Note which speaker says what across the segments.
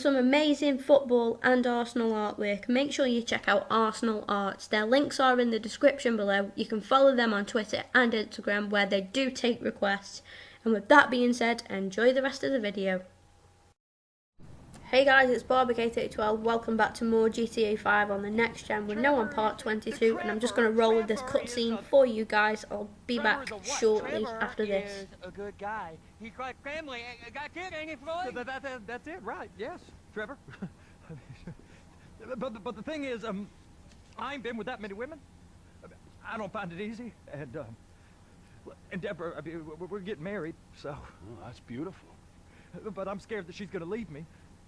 Speaker 1: some amazing football and Arsenal artwork, make sure you check out Arsenal Arts. Their links are in the description below. You can follow them on Twitter and Instagram where they do take requests. And with that being said, enjoy the rest of the video. Hey guys, it's BarbK3212. Welcome back to more GTA 5 on the next gen. We're now on part 22 and I'm just going to roll with this cutscene for you guys. I'll be back shortly after this.
Speaker 2: A good guy. He's got family. Got kid, ain't he, Floyd?
Speaker 3: That's it, right? Yes, Trevor. but the thing is, I ain't been with that many women. I don't find it easy, and Deborah, I mean, we're getting married, so.
Speaker 4: Oh, that's beautiful.
Speaker 3: But I'm scared that she's gonna leave me.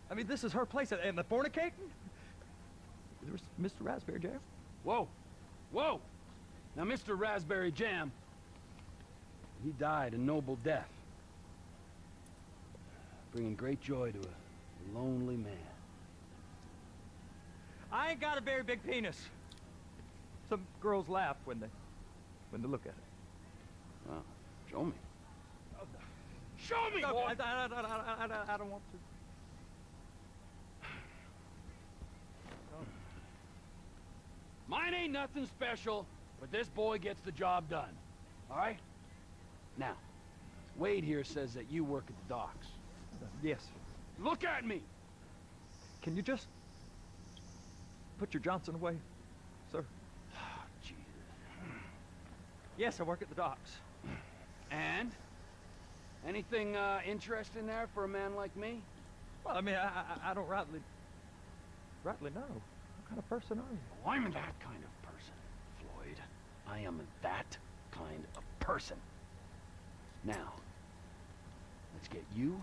Speaker 3: I mean, this is her place, and the fornicating? There's Mr. Raspberry Jam.
Speaker 4: Whoa, whoa! Now, Mr. Raspberry Jam, he died a noble death, bringing great joy to a lonely man.
Speaker 3: I ain't got a very big penis. Some girls laugh when they look at it.
Speaker 4: Well, show me. Show me!
Speaker 3: No, I don't want to.
Speaker 4: Mine ain't nothing special, but this boy gets the job done. All right? Now, Wade here says that you work at the docks.
Speaker 3: Yes.
Speaker 4: Look at me!
Speaker 3: Can you just put your Johnson away, sir?
Speaker 4: Oh, Jesus.
Speaker 3: Yes, I work at the docks.
Speaker 4: And? Anything interesting there for a man like me?
Speaker 3: Well, I mean, I don't rightly know. What kind of person are you?
Speaker 4: Oh, I'm that kind of person, Floyd. I am that kind of person. Now, let's get you,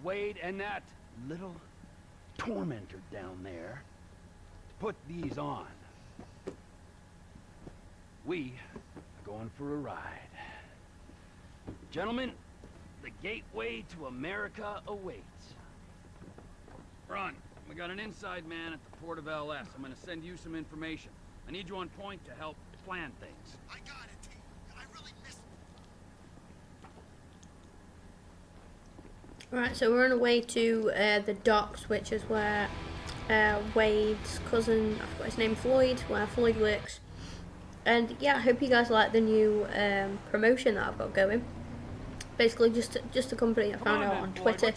Speaker 4: Wade, and that little tormentor down there to put these on. We are going for a ride. Gentlemen, the gateway to America awaits. Ron, we got an inside man at the port of LS. I'm gonna send you some information. I need you on point to help plan things.
Speaker 5: I got it, T. I really missed it.
Speaker 1: Right, so we're on our way to the docks, which is where Wade's cousin, I forgot his name, Floyd, where Floyd works. And yeah, I hope you guys like the new promotion that I've got going. Basically, just a company I found out on Twitter,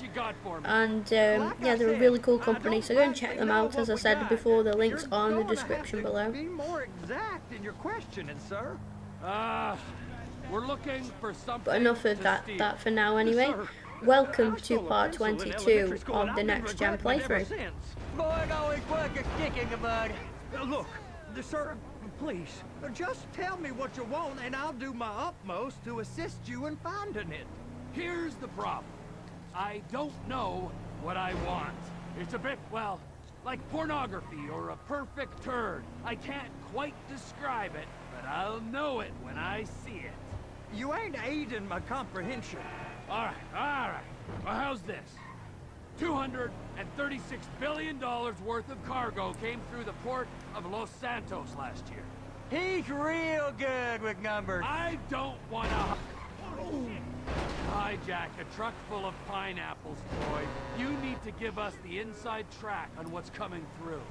Speaker 1: and yeah, they're a really cool company. So go and check them out. As I said before, the links are in the description below.
Speaker 3: Be more exact in your questioning, sir.
Speaker 4: We're looking for something.
Speaker 1: But enough of that for now. Anyway, welcome to part 22 of the next gen playthrough.
Speaker 2: Boy, always worth a stick in the mud.
Speaker 3: Look, sir, please, just tell me what you want, and I'll do my utmost to assist you in finding it.
Speaker 4: Here's the problem. I don't know what I want. It's a bit, well, like pornography or a perfect turd. I can't quite describe it, but I'll know it when I see it.
Speaker 3: You ain't aiding my comprehension.
Speaker 4: All right. Well, how's this? $236 billion worth of cargo came through the port of Los Santos last year.
Speaker 2: He's real good with numbers.
Speaker 4: I don't want to hijack a truck full of pineapples, Floyd. You need to give us the inside track on what's coming through.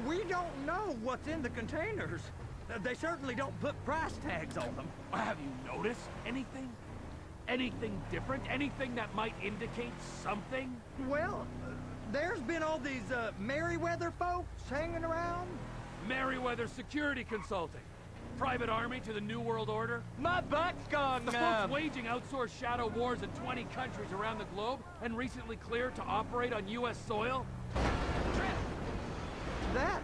Speaker 3: We don't know what's in the containers. They certainly don't put price tags on them.
Speaker 4: Have you noticed anything? Anything different? Anything that might indicate something?
Speaker 3: Well, there's been all these Merryweather folks hanging around.
Speaker 4: Merryweather Security Consulting. Private army to the New World Order.
Speaker 2: My butt's gone
Speaker 4: The
Speaker 2: numb.
Speaker 4: folks waging outsourced shadow wars in 20 countries around the globe and recently cleared to operate on U.S. soil.
Speaker 3: That,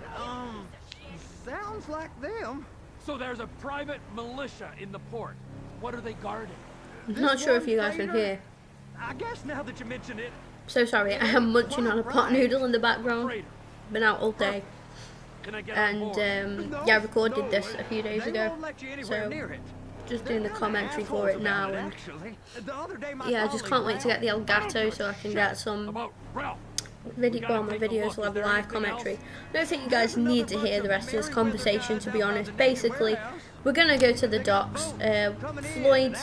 Speaker 3: sounds like them.
Speaker 4: So there's a private militia in the port. What are they guarding?
Speaker 1: I'm not sure if you guys can hear.
Speaker 3: I guess now that you mention it.
Speaker 1: So sorry, I am munching on a pot noodle in the background. Been out all day.
Speaker 4: Can I get
Speaker 1: And yeah, I recorded this a few days ago. So just doing the commentary for it now, and yeah, I just can't wait to get the Elgato so I can get some video. Well, my videos will have live commentary. I don't think you guys need to hear the rest of this conversation, to be honest. Basically, we're gonna go to the docks. Floyd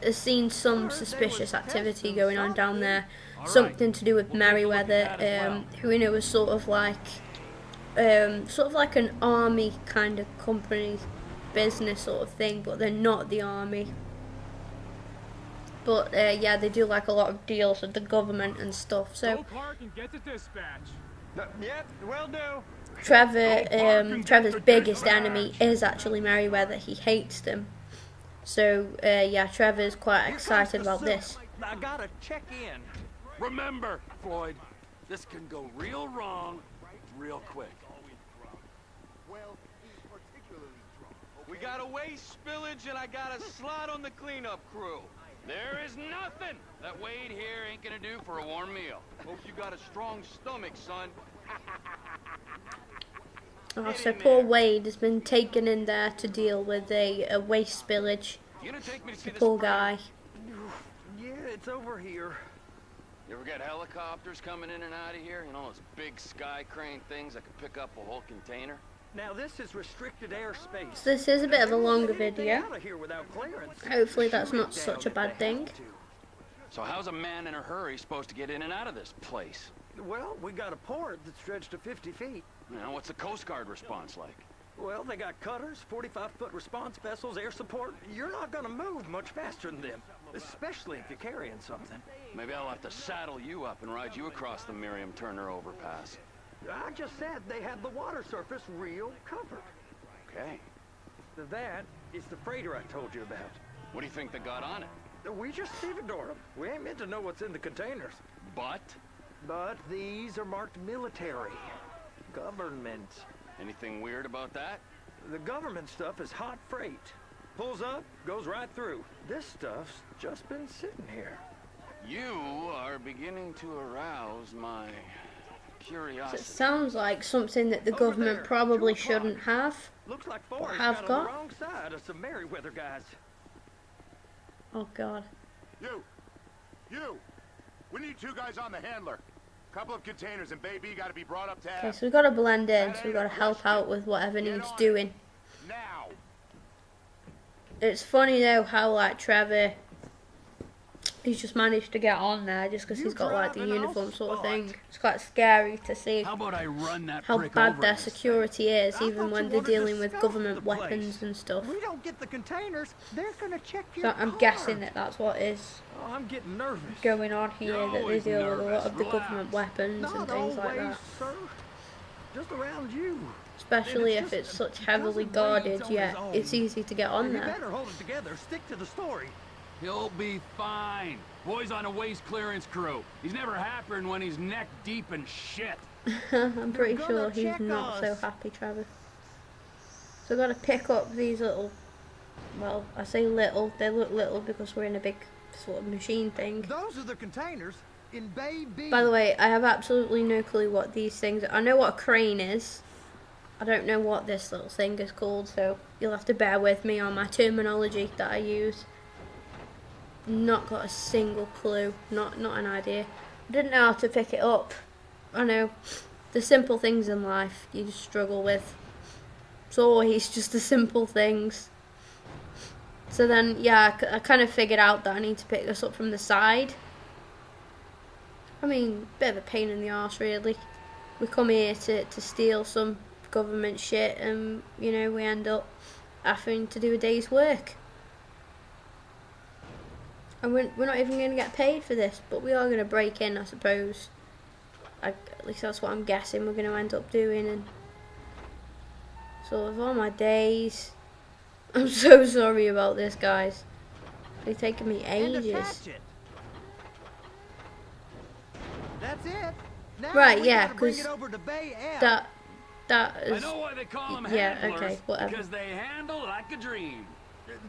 Speaker 1: has seen some suspicious activity going on down there, something to do with Merryweather, who you know was sort of like an army kind of company, business sort of thing, but they're not the army. But yeah, they do like a lot of deals with the government and stuff. So
Speaker 6: Clark and get to dispatch.
Speaker 2: Yep, will do.
Speaker 1: Trevor's biggest enemy is actually Merryweather. He hates them. So yeah, Trevor's quite excited about this.
Speaker 2: I gotta check in.
Speaker 4: Remember, Floyd, this can go real wrong real quick.
Speaker 5: Well, he's particularly drunk.
Speaker 2: We got a waste spillage and I got a slot on the cleanup crew.
Speaker 4: There is nothing that Wade here ain't gonna do for a warm meal.
Speaker 2: Hope you got a strong stomach, son.
Speaker 1: Oh, so poor Wade has been taken in there to deal with a waste spillage.
Speaker 4: You gonna take me to see
Speaker 1: The
Speaker 4: this
Speaker 1: poor
Speaker 4: sprayer?
Speaker 1: guy.
Speaker 2: Yeah, it's over here.
Speaker 4: You ever get helicopters coming in and out of here? You know, those big sky crane things that can pick up a whole container?
Speaker 2: Now this is restricted airspace.
Speaker 1: So this is a bit of a longer video.
Speaker 2: Out of here without clearance.
Speaker 1: Hopefully that's
Speaker 2: Shoot
Speaker 1: not
Speaker 2: it
Speaker 1: such
Speaker 2: down
Speaker 1: a bad
Speaker 2: if they
Speaker 1: thing.
Speaker 2: have to.
Speaker 4: So how's a man in a hurry supposed to get in and out of this place?
Speaker 2: Well, we got a port that stretched to 50 feet.
Speaker 4: You know, what's the Coast Guard response like?
Speaker 2: Well, they got cutters, 45-foot response vessels, air support. You're not gonna move much faster than them, especially if you're carrying something.
Speaker 4: Maybe I'll have to saddle you up and ride you across the Miriam Turner overpass.
Speaker 2: I just said they had the water surface real covered.
Speaker 4: Okay.
Speaker 2: That is the freighter I told you about.
Speaker 4: What do you think they got on it?
Speaker 2: We just stevedored them. We ain't meant to know what's in the containers.
Speaker 4: But
Speaker 2: But these are marked military. Government.
Speaker 4: anything weird about that?
Speaker 2: The government stuff is hot freight. Pulls up, goes right through. This stuff's just been sitting here.
Speaker 4: You are beginning to arouse my
Speaker 1: So
Speaker 4: curiosity.
Speaker 1: it sounds like something that the
Speaker 2: Over
Speaker 1: government
Speaker 2: there,
Speaker 1: probably
Speaker 2: 2 o'clock.
Speaker 1: shouldn't have.
Speaker 2: Looks like Forrest
Speaker 1: have
Speaker 2: got
Speaker 1: got?
Speaker 2: on the wrong side of some Merryweather guys.
Speaker 1: Oh god.
Speaker 5: You! We need 2 guys on the handler. Couple of containers and baby gotta be brought up to
Speaker 1: Okay,
Speaker 5: F.
Speaker 1: so we've got to blend in, so we've got to help out with whatever needs doing.
Speaker 5: Now!
Speaker 1: It's funny though how like Trevor, he's just managed to get on there just because he's got like the
Speaker 2: driving
Speaker 1: uniform
Speaker 2: off
Speaker 1: sort of
Speaker 2: spot.
Speaker 1: thing. It's quite scary to see
Speaker 4: How about I run that
Speaker 1: how
Speaker 4: prick
Speaker 1: bad
Speaker 4: over
Speaker 1: their
Speaker 4: in this thing?
Speaker 1: security is,
Speaker 2: I
Speaker 1: even
Speaker 2: thought
Speaker 1: when
Speaker 2: you
Speaker 1: they're
Speaker 2: wanted to
Speaker 1: dealing with
Speaker 2: scout
Speaker 1: government
Speaker 2: the place.
Speaker 1: weapons and stuff.
Speaker 2: We don't get the containers, they're gonna check your
Speaker 1: So I'm
Speaker 2: car.
Speaker 1: guessing that that's what is
Speaker 2: Oh, I'm getting nervous.
Speaker 1: going on here,
Speaker 4: You're
Speaker 1: that they
Speaker 4: always
Speaker 1: deal with a lot
Speaker 4: nervous.
Speaker 1: of the
Speaker 4: Relax.
Speaker 1: government weapons
Speaker 2: Not
Speaker 1: and things like
Speaker 2: always,
Speaker 1: that.
Speaker 2: sir. Just around you.
Speaker 1: Especially
Speaker 2: And
Speaker 1: if
Speaker 2: it's
Speaker 1: it's
Speaker 2: just
Speaker 1: such heavily
Speaker 2: because of
Speaker 1: guarded,
Speaker 2: Wade's on
Speaker 1: yeah,
Speaker 2: his own.
Speaker 1: it's easy to get on
Speaker 2: You
Speaker 1: there.
Speaker 2: better hold it together. Stick to the story.
Speaker 4: He'll be fine. Boy's on a waste clearance crew. He's never happier when he's neck deep in shit.
Speaker 1: I'm pretty
Speaker 2: gonna
Speaker 1: sure he's
Speaker 2: check
Speaker 1: not so
Speaker 2: us.
Speaker 1: happy, Trevor. So I've got to pick up these little, well, I say little, they look little because we're in a big sort of machine thing.
Speaker 5: Those are the containers in Bay B.
Speaker 1: By the way, I have absolutely no clue what these things are. I know what a crane is. I don't know what this little thing is called, so you'll have to bear with me on my terminology that I use. Not got a single clue, not an idea. I didn't know how to pick it up. I know the simple things in life you just struggle with. It's always just the simple things. So then, yeah, I kind of figured out that I need to pick this up from the side. I mean, bit of a pain in the arse, really. We come here to steal some government shit, and you know we end up having to do a day's work. And we're not even going to get paid for this, but we are going to break in, I suppose. At least that's what I'm guessing we're going to end up doing. And so of all my days, I'm so sorry about this, guys. It's taken me
Speaker 2: And
Speaker 1: ages.
Speaker 2: attach it. That's it. Now
Speaker 1: Right,
Speaker 2: we
Speaker 1: yeah,
Speaker 2: gotta bring
Speaker 1: 'cause
Speaker 2: it over to Bay F.
Speaker 1: That
Speaker 4: I
Speaker 1: is.
Speaker 4: know why they call them
Speaker 1: Yeah,
Speaker 4: handlers,
Speaker 1: okay, whatever.
Speaker 4: because they handle like a dream.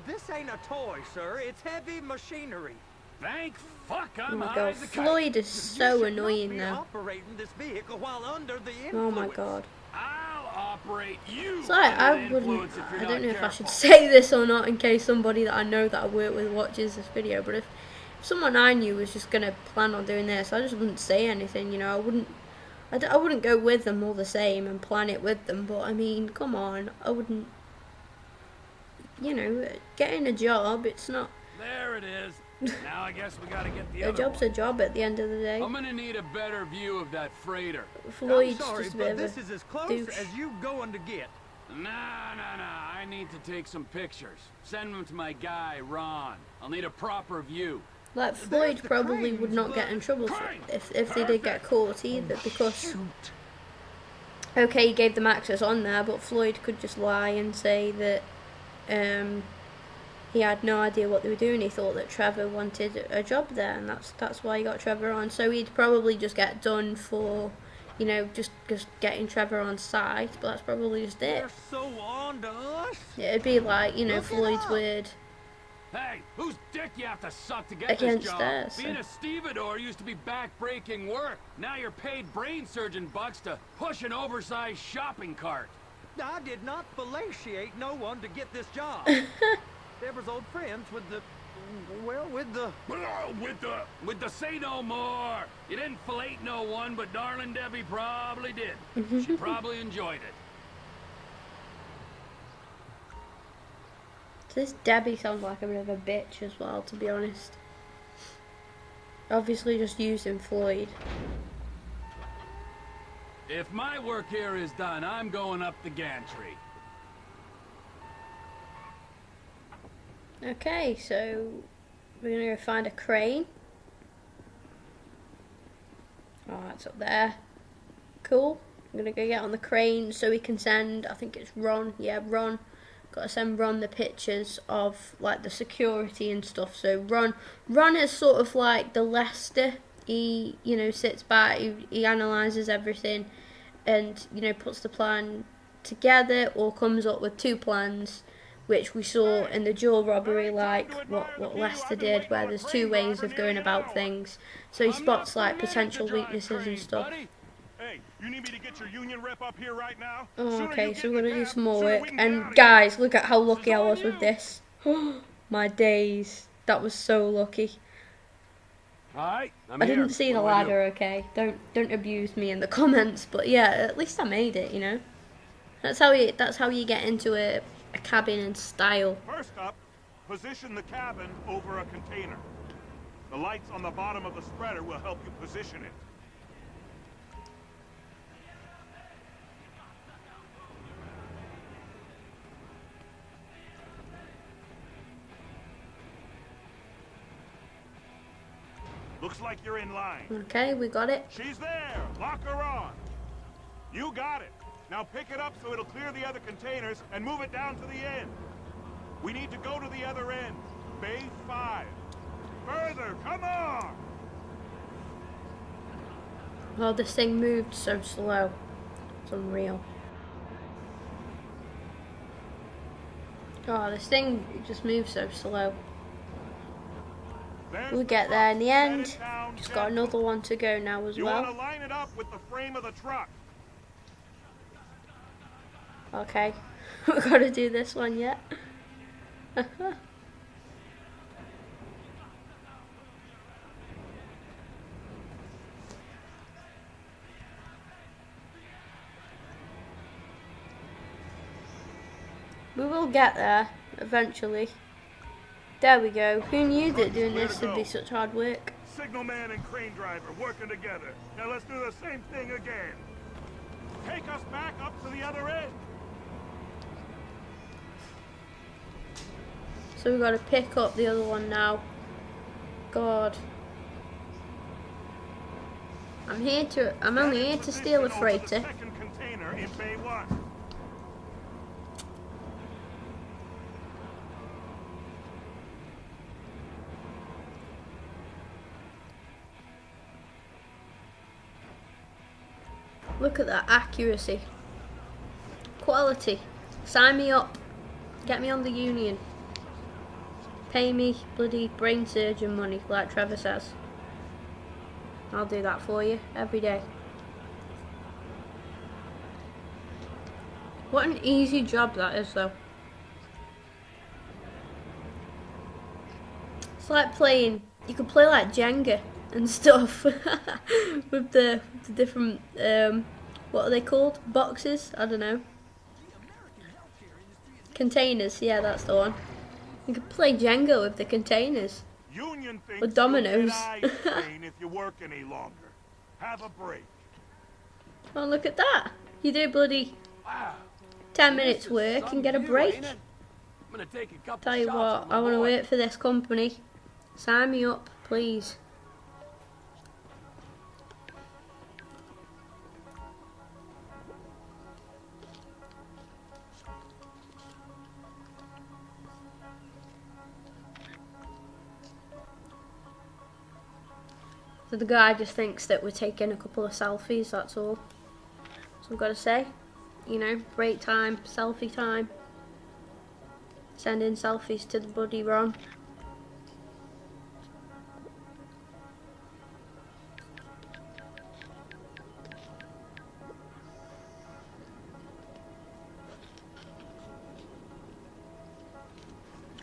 Speaker 2: This ain't a toy, sir. It's heavy machinery.
Speaker 4: Thank fuck I'm
Speaker 1: Oh my
Speaker 4: high
Speaker 1: god,
Speaker 4: as a kite.
Speaker 1: Floyd is
Speaker 2: You
Speaker 1: so
Speaker 2: should
Speaker 1: annoying
Speaker 2: not be
Speaker 1: now.
Speaker 2: operating this vehicle while under the influence.
Speaker 1: Oh my god.
Speaker 4: I'll operate you.
Speaker 1: So
Speaker 4: under
Speaker 1: I
Speaker 4: the
Speaker 1: wouldn't.
Speaker 4: influence if you're
Speaker 1: I
Speaker 4: not
Speaker 1: don't know if I
Speaker 4: careful.
Speaker 1: should say this or not in case somebody that I know that I work with watches this video. But if someone I knew was just gonna plan on doing this, I just wouldn't say anything. You know, I wouldn't go with them all the same and plan it with them. But I mean, come on, I wouldn't. You know, getting a job, it's not.
Speaker 4: There it is. Now I guess we gotta get the
Speaker 1: A
Speaker 4: other
Speaker 1: job's
Speaker 4: one.
Speaker 1: a job at the end of the day.
Speaker 4: I'm gonna need a better view of that freighter.
Speaker 1: Floyd's
Speaker 3: I'm sorry,
Speaker 1: just a
Speaker 3: but
Speaker 1: bit of
Speaker 3: this
Speaker 1: a
Speaker 3: is as close
Speaker 1: douche.
Speaker 3: as you going to get.
Speaker 4: Nah. I need to take some pictures. Send them to my guy, Ron. I'll need a proper view.
Speaker 1: Like, Floyd
Speaker 3: the
Speaker 1: probably
Speaker 3: cranes,
Speaker 1: would not get in trouble for it if they did get caught either, because okay, he gave them access on there, but Floyd could just lie and say that he had no idea what they were doing. He thought that Trevor wanted a job there, and that's why he got Trevor on. So he'd probably just get done for, you know, just getting Trevor on site, but that's probably just it.
Speaker 3: They're so on to us.
Speaker 1: It'd be like, you know,
Speaker 3: Look it
Speaker 1: Floyd's
Speaker 3: up.
Speaker 1: word
Speaker 4: Hey, whose dick you have to suck to get
Speaker 1: against
Speaker 4: this job?
Speaker 1: theirs. So.
Speaker 4: Being a stevedore used to be back-breaking work. Now you're paid brain surgeon bucks to push an oversized shopping cart.
Speaker 3: I did not fellatiate no one to get this job. Deborah's old friends with the, well, with the...
Speaker 4: With the say no more. You didn't fillet no one, but darling Debbie probably did. She probably enjoyed it.
Speaker 1: This Debbie sounds like a bit of a bitch as well, to be honest. Obviously just using Floyd.
Speaker 4: If my work here is done, I'm going up the gantry.
Speaker 1: Okay, so we're gonna go find a crane. Oh, it's up there. Cool. I'm gonna go get on the crane so we can send, I think it's Ron. Yeah, Ron. Gotta send Ron the pictures of like the security and stuff. So Ron is sort of like the Lester. He, you know, sits back, he analyses everything, and, you know, puts the plan together or comes up with two plans, which we saw in the jewel robbery, like what Lester did, where there's two ways of going about things. So he spots like potential weaknesses and stuff.
Speaker 5: Hey, you need me to get your union rep up here right now?
Speaker 1: Oh, okay, so we're gonna do some more work. And guys, look at how lucky I was with this. My days, that was so lucky.
Speaker 4: Alright, I'm
Speaker 1: I
Speaker 4: here.
Speaker 1: didn't see the
Speaker 4: What do I do?
Speaker 1: ladder. Okay, don't abuse me in the comments. But yeah, at least I made it. You know, that's how you get into a cabin in style.
Speaker 5: First up, position the cabin over a container. The lights on the bottom of the spreader will help you position it. Looks like you're in line.
Speaker 1: Okay, we got it.
Speaker 5: She's there. Lock her on. You got it. Now pick it up so it'll clear the other containers and move it down to the end. We need to go to the other end. Bay 5. Further, come on!
Speaker 1: Oh, this thing moved so slow. It's unreal. Oh, this thing just moves so slow.
Speaker 5: There's
Speaker 1: We'll
Speaker 5: the
Speaker 1: get there in the
Speaker 5: truck. Set
Speaker 1: end.
Speaker 5: it down
Speaker 1: Just got
Speaker 5: gentle.
Speaker 1: another one to go now as
Speaker 5: You want to
Speaker 1: well.
Speaker 5: line it up with the frame of the truck.
Speaker 1: Okay, we've got to do this one yet. We will get there eventually. There we go. Who knew that doing this would be such hard work?
Speaker 5: Signalman and crane driver working together. Now let's do the same thing again. Take us back up to the other end.
Speaker 1: So we've got to pick up the other one now. God. I'm only here to steal a
Speaker 5: Position over the
Speaker 1: freighter.
Speaker 5: second container in Bay 1.
Speaker 1: Look at that accuracy. Quality. Sign me up. Get me on the union. Pay me bloody brain surgeon money, like Trevor says. I'll do that for you every day. What an easy job that is, though. It's like playing, you could play like Jenga and stuff with the different, what are they called? Boxes? I don't know. Containers, yeah, that's the one. You could play Jenga with the containers.
Speaker 5: Union thinks
Speaker 1: With Domino's.
Speaker 5: you'll get eye strain if you work any longer. Have a break.
Speaker 1: Oh, look at that. You do bloody 10 minutes work and get a break.
Speaker 4: I'm gonna take a couple
Speaker 1: Tell you
Speaker 4: shots
Speaker 1: what,
Speaker 4: on my
Speaker 1: I want to
Speaker 4: boy.
Speaker 1: work for this company. Sign me up, please. So the guy just thinks that we're taking a couple of selfies, that's all. So I've got to say, you know, break time, selfie time. Sending selfies to the buddy Ron.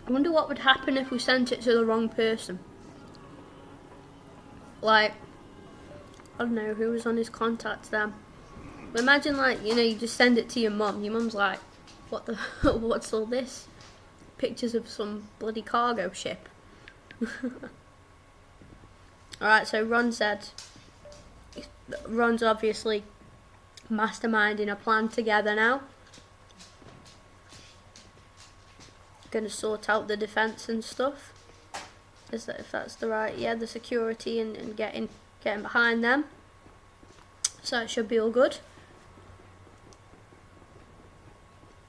Speaker 1: I wonder what would happen if we sent it to the wrong person. Like, I don't know, who was on his contacts then. Imagine, like, you know, you just send it to your mum. Your mum's like, what the, what's all this? Pictures of some bloody cargo ship. Alright, so Ron's obviously masterminding a plan together now. Gonna sort out the defence and stuff. Is that, if that's the right, yeah, the security and getting behind them. So it should be all good.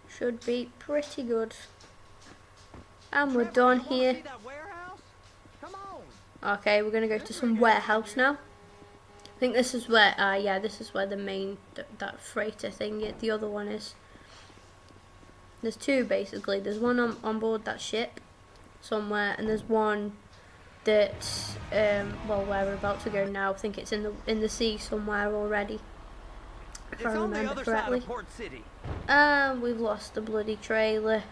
Speaker 1: Should be pretty good. And we're done here. Okay, we're gonna go to some warehouse now. I think this is where, yeah, this is where the main, that freighter thing, the other one is. There's two basically. There's one on board that ship somewhere, and there's one that, well, where we're about to go now. I think it's in the sea somewhere already, if I remember correctly.
Speaker 2: Port City.
Speaker 1: And we've lost the bloody trailer.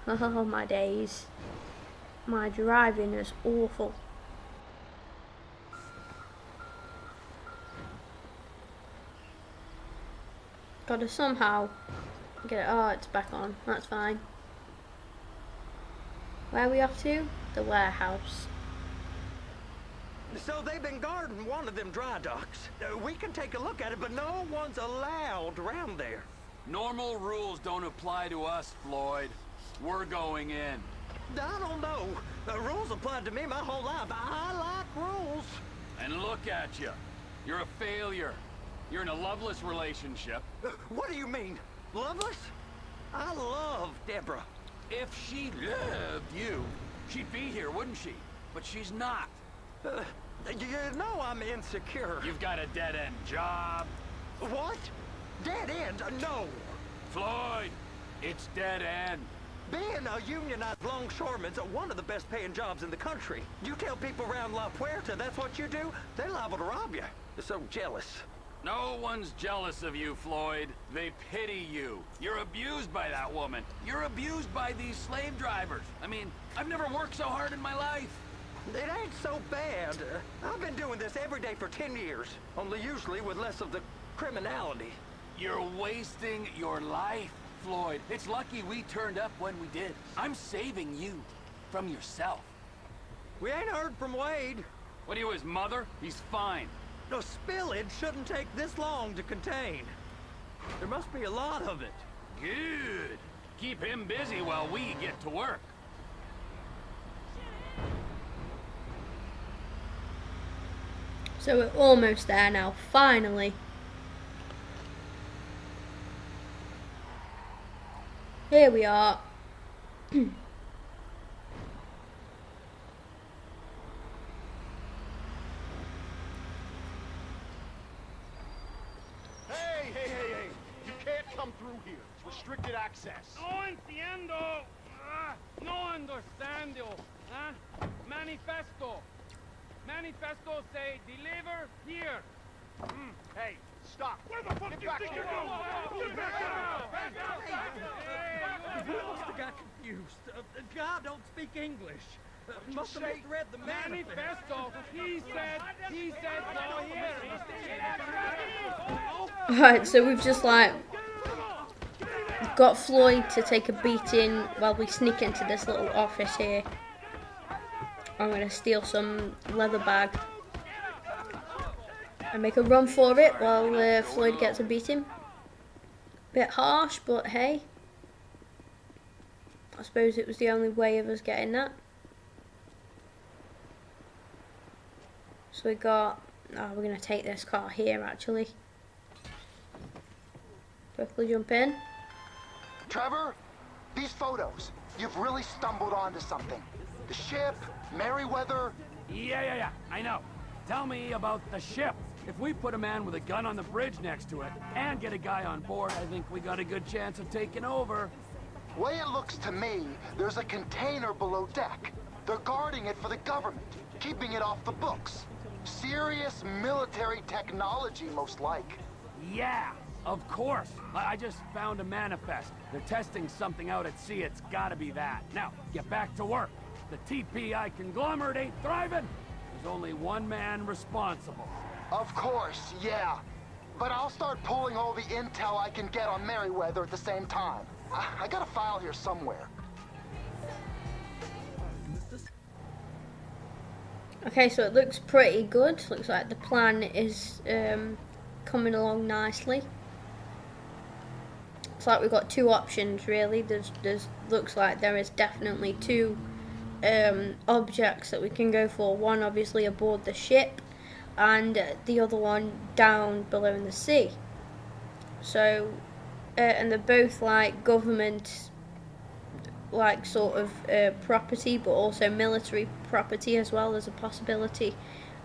Speaker 1: Oh my days. My driving is awful. Gotta somehow get it. Oh, it's back on. That's fine. Where are we off to? The warehouse.
Speaker 2: So they've been guarding one of them dry docks. We can take a look at it, but no one's allowed around there.
Speaker 4: Normal rules don't apply to us, Floyd. We're going in.
Speaker 2: I don't know. The rules applied to me my whole life. I like rules.
Speaker 4: And look at you. You're a failure. You're in a loveless relationship.
Speaker 2: What do you mean? Loveless? I love Deborah.
Speaker 4: If she loved you, she'd be here, wouldn't she? But she's not.
Speaker 2: You know I'm insecure.
Speaker 4: You've got a dead-end job.
Speaker 2: What? Dead end? No.
Speaker 4: Floyd, it's dead end.
Speaker 2: Being a unionized longshoreman's one of the best paying jobs in the country. You tell people around La Puerta that's what you do, they're liable to rob you. They're so jealous.
Speaker 4: No one's jealous of you, Floyd. They pity you. You're abused by that woman. You're abused by these slave drivers. I mean, I've never worked so hard in my life.
Speaker 2: It ain't so bad. I've been doing this every day for 10 years, only usually with less of the criminality.
Speaker 4: You're wasting your life, Floyd. It's lucky we turned up when we did. I'm saving you from yourself.
Speaker 2: We ain't heard from Wade.
Speaker 4: What are you, his mother? He's fine.
Speaker 2: No, spillage shouldn't take this long to contain. There must be a lot of it.
Speaker 4: Good. Keep him busy while we get to work.
Speaker 1: So we're almost there now, finally. Here we are.
Speaker 6: Hey! You can't come through here. It's restricted access.
Speaker 7: No entiendo. No understando. Manifesto. Manifesto say deliver here.
Speaker 6: Hey, stop.
Speaker 7: Where the fuck
Speaker 6: Get
Speaker 7: you
Speaker 6: back
Speaker 7: think
Speaker 6: here.
Speaker 7: you're going? Get back out!
Speaker 2: I must have got confused. God don't speak English. Must have misread the
Speaker 7: Manifesto. He said go here.
Speaker 1: Alright, so we've just like got Floyd to take a beating while we sneak into this little office here. I'm gonna steal some leather bag and make a run for it while Floyd gets a beating. Bit harsh, but hey. I suppose it was the only way of us getting that. So we got... Oh, we're going to take this car here, actually. Quickly jump in.
Speaker 6: Trevor, these photos. You've really stumbled onto something. The ship, Merryweather.
Speaker 4: Yeah, I know. Tell me about the ship. If we put a man with a gun on the bridge next to it and get a guy on board, I think we got a good chance of taking over.
Speaker 6: Way it looks to me, there's a container below deck. They're guarding it for the government, keeping it off the books. Serious military technology, most like.
Speaker 4: Yeah, of course. I just found a manifest. They're testing something out at sea. It's gotta be that. Now, get back to work. The TPI conglomerate ain't thriving. There's only one man responsible.
Speaker 6: Of course, yeah. But I'll start pulling all the intel I can get on Merryweather at the same time. I got a file here somewhere.
Speaker 1: Okay, so it looks pretty good. Looks like the plan is coming along nicely. It's like we've got two options really. There's looks like there is definitely two objects that we can go for. One obviously aboard the ship, and the other one down below in the sea. So, and they're both like government, like sort of property, but also military property as well as a possibility.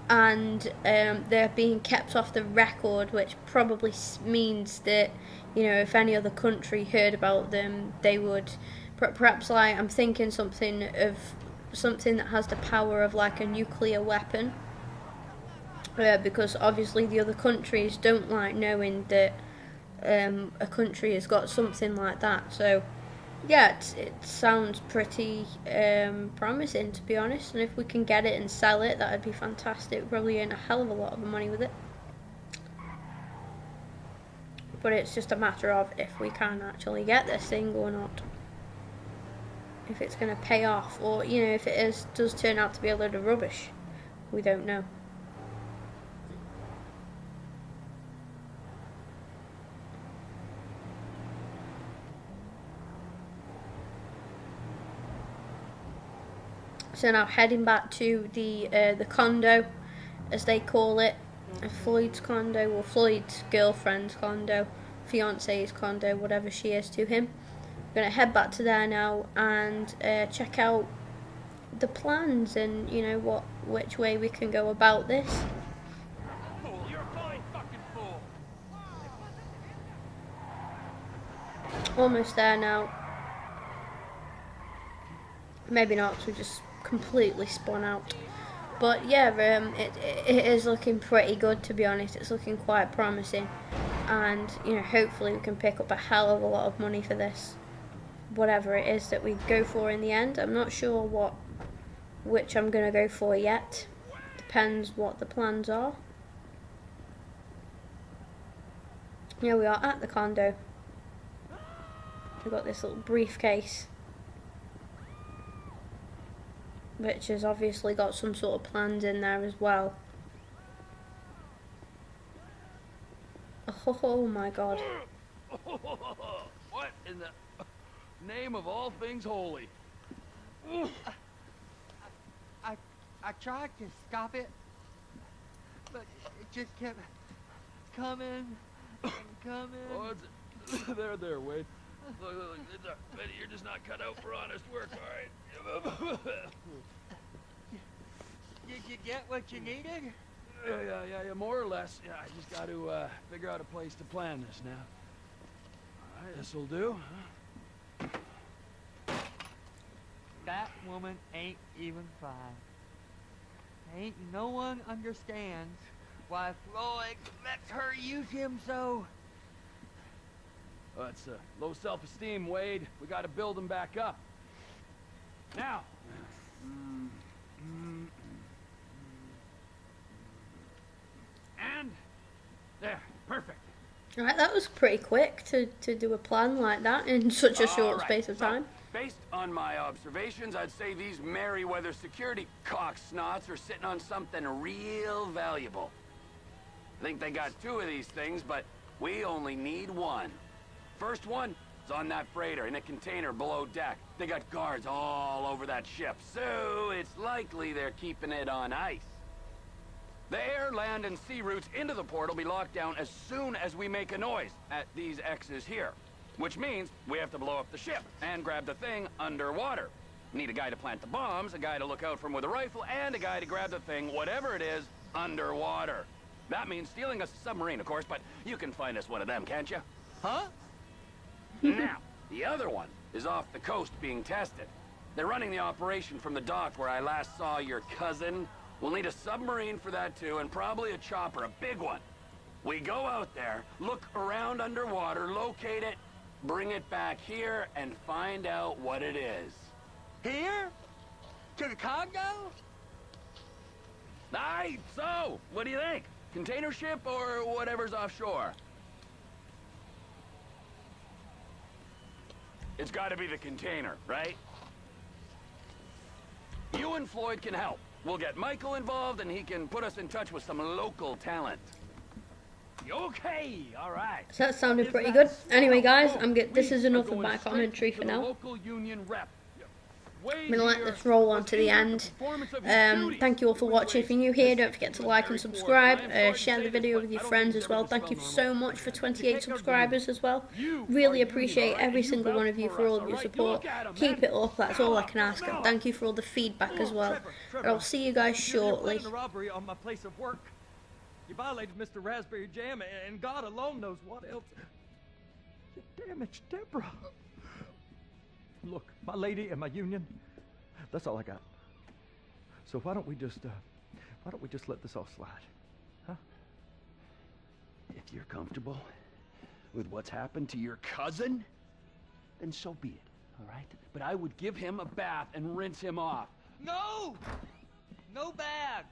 Speaker 1: And they're being kept off the record, which probably means that, you know, if any other country heard about them, they would perhaps, like, I'm thinking something that has the power of like a nuclear weapon. Because obviously the other countries don't like knowing that a country has got something like that. So yeah, it sounds pretty promising, to be honest, and if we can get it and sell it, that would be fantastic. We'll probably earn a hell of a lot of money with it. But it's just a matter of if we can actually get this thing or not. If it's going to pay off, or, you know, if it does turn out to be a load of rubbish. We don't know. So now heading back to the condo, as they call it, Floyd's condo, or Floyd's girlfriend's condo, fiance's condo, whatever she is to him. We're gonna head back to there now and check out the plans and, you know, which way we can go about this.
Speaker 4: Fool, you're a fine fucking fool.
Speaker 1: Almost there now. Maybe not, because we just completely spun out. But yeah, it is looking pretty good, to be honest. It's looking quite promising, and, you know, hopefully we can pick up a hell of a lot of money for this, whatever it is that we go for in the end. I'm not sure which I'm gonna go for yet. Depends what the plans are. Here we are at the condo. We've got this little briefcase, which has obviously got some sort of plans in there as well. Oh my god.
Speaker 4: What in the name of all things holy?
Speaker 8: I tried to stop it, but it just kept coming and coming.
Speaker 4: Oh, there, Wade. Look, Betty, you're just not cut out for honest work, all right?
Speaker 8: Did you get what you needed?
Speaker 4: Yeah, more or less. Yeah, I just got to figure out a place to plan this now. All right, this'll do. Huh?
Speaker 8: That woman ain't even fine. Ain't no one understands why Floyd lets her use him so.
Speaker 4: It's low self-esteem, Wade. We got to build him back up. Now. And there, perfect.
Speaker 1: Alright, that was pretty quick to do a plan like that in such a short space of time.
Speaker 4: Based on my observations, I'd say these Merryweather security cocksnots are sitting on something real valuable. I think they got 2 of these things, but we only need 1. First one is on that freighter in a container below deck. They got guards all over that ship, so it's likely they're keeping it on ice. The air, land, and sea routes into the port will be locked down as soon as we make a noise at these X's here. Which means we have to blow up the ship and grab the thing underwater. Need a guy to plant the bombs, a guy to look out for them with a rifle, and a guy to grab the thing, whatever it is, underwater. That means stealing us a submarine, of course, but you can find us one of them, can't you? Huh? Now, the other one is off the coast being tested. They're running the operation from the dock where I last saw your cousin. We'll need a submarine for that too, and probably a chopper, a big one. We go out there, look around underwater, locate it, bring it back here, and find out what it is.
Speaker 8: Here? To the Congo?
Speaker 4: Aye, so, what do you think? Container ship or whatever's offshore? It's gotta be the container, right? You and Floyd can help. We'll get Michael involved and he can put us in touch with some local talent.
Speaker 3: Okay, all right.
Speaker 1: So that sounded pretty good. Anyway, guys, this is enough of my commentary for now.
Speaker 3: Local union rep.
Speaker 1: I'm going to let this roll on to the end. Thank you all for watching. If you're new here, don't forget to like and subscribe. Share the video with your friends as well. Thank you so much for 28 subscribers as well. Really appreciate every single one of you for all of your support. Keep it up, that's all I can ask. And thank you for all the feedback as well. I'll see you guys shortly.
Speaker 3: You violated Mr. Raspberry Jam, and God alone knows what else. You damaged Deborah. Look, my lady and my union, that's all I got. So why don't we just let this all slide, huh?
Speaker 4: If you're comfortable with what's happened to your cousin, then so be it, all right? But I would give him a bath and rinse him off.
Speaker 8: No! No bag!